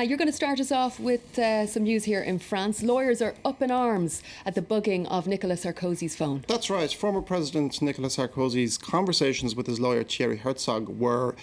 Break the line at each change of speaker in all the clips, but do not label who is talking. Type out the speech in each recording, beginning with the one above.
You're going to start us off with some news here in France. Lawyers are up in arms at the bugging of Nicolas Sarkozy's phone.
That's right. Former President Nicolas Sarkozy's conversations with his lawyer Thierry Herzog were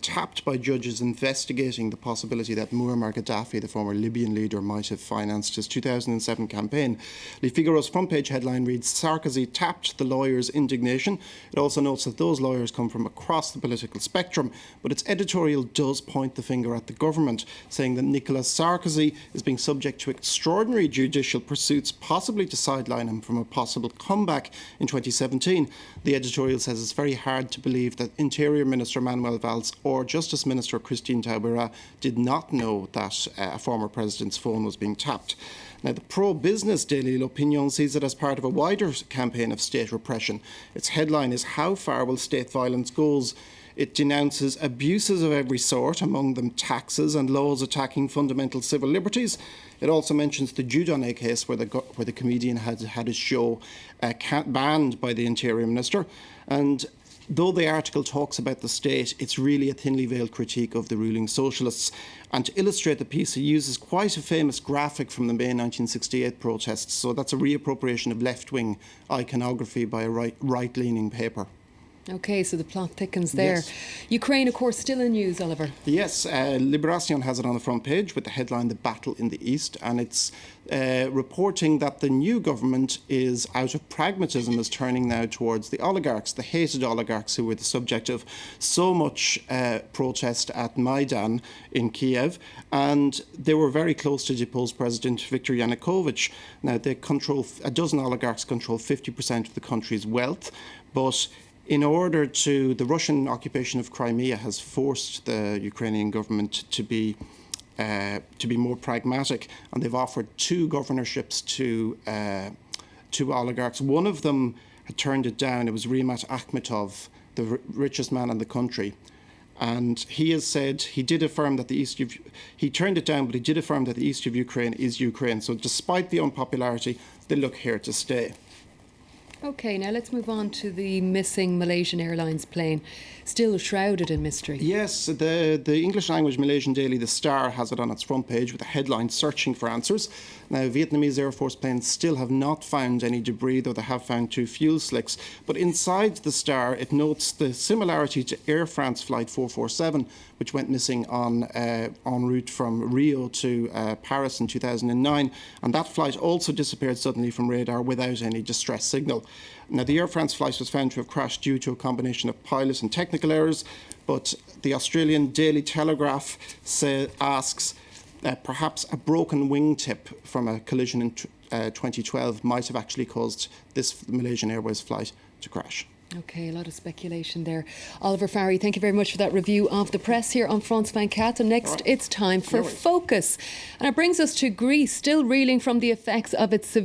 tapped by judges investigating the possibility that Muammar Gaddafi, the former Libyan leader, might have financed his 2007 campaign. Le Figaro's front page headline reads, "Sarkozy tapped the lawyers' indignation." It also notes that those lawyers come from across the political spectrum, but its editorial does point the finger at the government, saying that Nicolas Sarkozy is being subject to extraordinary judicial pursuits, possibly to sideline him from a possible comeback in 2017. The editorial says it's very hard to believe that Interior Minister Manuel Valls or Justice Minister Christine Taubira did not know that a former president's phone was being tapped. Now, the pro-business daily L'Opinion sees it as part of a wider campaign of state repression. Its headline is, "How far will state violence goes?" It denounces abuses of every sort, among them taxes and laws attacking fundamental civil liberties. It also mentions the Dieudonné case where the comedian had his show banned by the Interior Minister. And though the article talks about the state, it's really a thinly veiled critique of the ruling socialists. And to illustrate the piece, it uses quite a famous graphic from the May 1968 protests. So that's a reappropriation of left-wing iconography by a right-leaning paper.
OK, so the plot thickens there.
Yes.
Ukraine, of course, still in news, Oliver.
Yes, Libération has it on the front page with the headline, "The Battle in the East," and it's reporting that the new government is, out of pragmatism, is turning now towards the oligarchs, the hated oligarchs who were the subject of so much protest at Maidan in Kiev, and they were very close to deposed President Viktor Yanukovych. Now, a dozen oligarchs control 50% of the country's wealth, but the Russian occupation of Crimea has forced the Ukrainian government to be more pragmatic, and they've offered two governorships to oligarchs. One of them had turned it down. It was Rimat Akhmetov, the richest man in the country. And he has said he turned it down, but he did affirm that the east of Ukraine is Ukraine. So despite the unpopularity, they look here to stay.
OK, now let's move on to the missing Malaysian Airlines plane, still shrouded in mystery.
Yes, the English language Malaysian daily The Star has it on its front page with a headline, "Searching for Answers." Now, Vietnamese Air Force planes still have not found any debris, though they have found 2 fuel slicks. But inside The Star, it notes the similarity to Air France Flight 447, which went missing en route from Rio to Paris in 2009. And that flight also disappeared suddenly from radar without any distress signal. Now, the Air France flight was found to have crashed due to a combination of pilot and technical errors, but the Australian Daily Telegraph asks perhaps a broken wingtip from a collision in 2012 might have actually caused this Malaysian Airways flight to crash.
OK, a lot of speculation there. Oliver Farry, thank you very much for that review of the press here on France 24. And next, it's time for Focus. And it brings us to Greece, still reeling from the effects of its severe